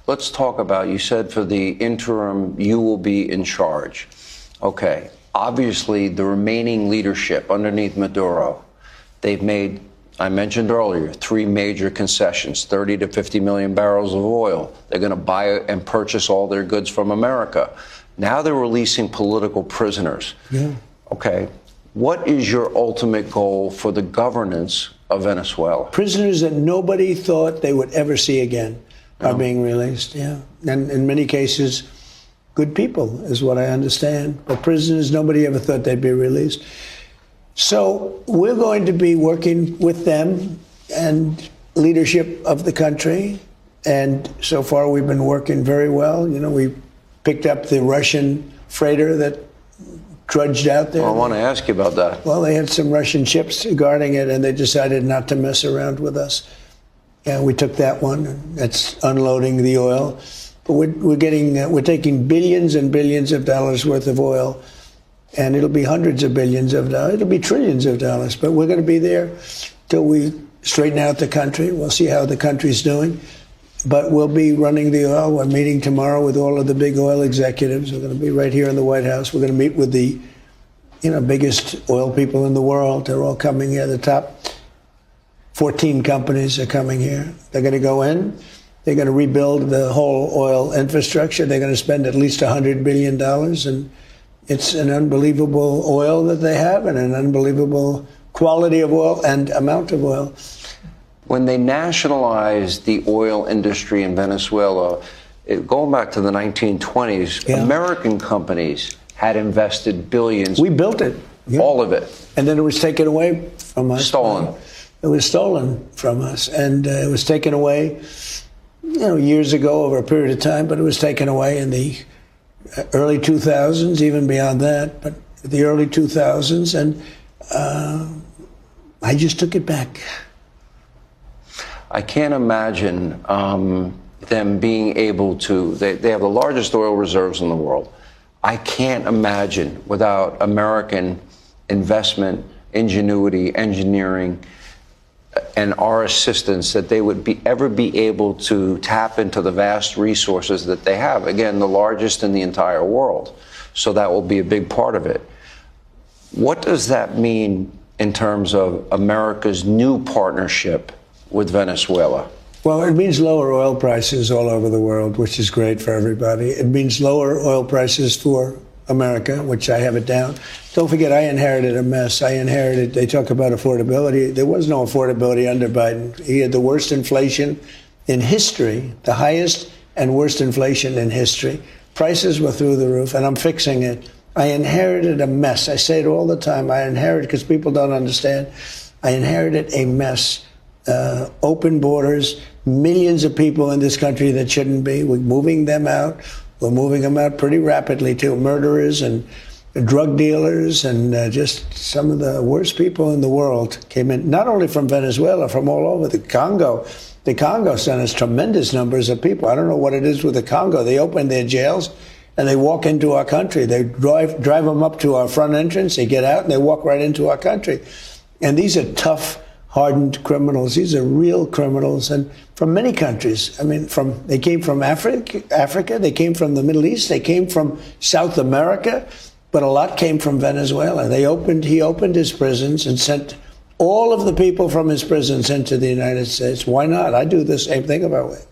Let's talk about, you said for the interim, you will be in charge. Okay. Obviously, the remaining leadership underneath Maduro, they've made, I mentioned earlier, 3 major concessions, 30 to 50 million barrels of oil. They're going to buy and purchase all their goods from America. Now they're releasing political prisoners. Yeah. Okay. What is your ultimate goal for the governance of Venezuela? Prisoners that nobody thought they would ever see again are being released, yeah. And in many cases, good people is what I understand. But prisoners, nobody ever thought they'd be released. So we're going to be working with them and leadership of the country. And so far, we've been working very well. You know, we picked up the Russian freighter that trudged out there. Well, I want to ask you about that. Well, they had some Russian ships guarding it, and they decided not to mess around with us. Yeah, we took that one. That's unloading the oil. But we're taking billions and billions of dollars worth of oil, and it'll be hundreds of billions of dollars. It'll be trillions of dollars. But we're going to be there till we straighten out the country. We'll see how the country's doing. But we'll be running the oil. We're meeting tomorrow with all of the big oil executives. We're going to be right here in the White House. We're going to meet with the, biggest oil people in the world. They're all coming here. The top 14 companies are coming here. They're going to go in. They're going to rebuild the whole oil infrastructure. They're going to spend at least $100 billion. And it's an unbelievable oil that they have and an unbelievable quality of oil and amount of oil. When they nationalized the oil industry in Venezuela, going back to the 1920s, American companies had invested billions. We built it. Yeah. All of it. And then it was taken away from us. Stolen. It was stolen from us. And it was taken away, years ago over a period of time, but it was taken away in the early 2000s, even beyond that, but the early 2000s. And I just took it back. I can't imagine them being able to, they have the largest oil reserves in the world. I can't imagine without American investment, ingenuity, engineering, and our assistance that they would ever be able to tap into the vast resources that they have. Again, the largest in the entire world. So that will be a big part of it. What does that mean in terms of America's new partnership with Venezuela? Well, it means lower oil prices all over the world, which is great for everybody. It means lower oil prices for America, which I have it down. Don't forget, I inherited a mess. They talk about affordability. There was no affordability under Biden. He had the worst inflation in history, the highest and worst inflation in history. Prices were through the roof, and I'm fixing it. I inherited a mess. I say it all the time. I inherited, because people don't understand, I inherited a mess. Open borders, millions of people in this country that shouldn't be. We're moving them out. We're moving them out pretty rapidly, too. Murderers and drug dealers and just some of the worst people in the world came in, not only from Venezuela, from all over the Congo. The Congo sent us tremendous numbers of people. I don't know what it is with the Congo. They open their jails and they walk into our country. They drive them up to our front entrance. They get out and they walk right into our country. And these are tough, hardened criminals. These are real criminals, and from many countries. I mean, they came from Africa, they came from the Middle East, they came from South America, but a lot came from Venezuela. He opened his prisons and sent all of the people from his prisons into the United States. Why not? I do the same thing about it.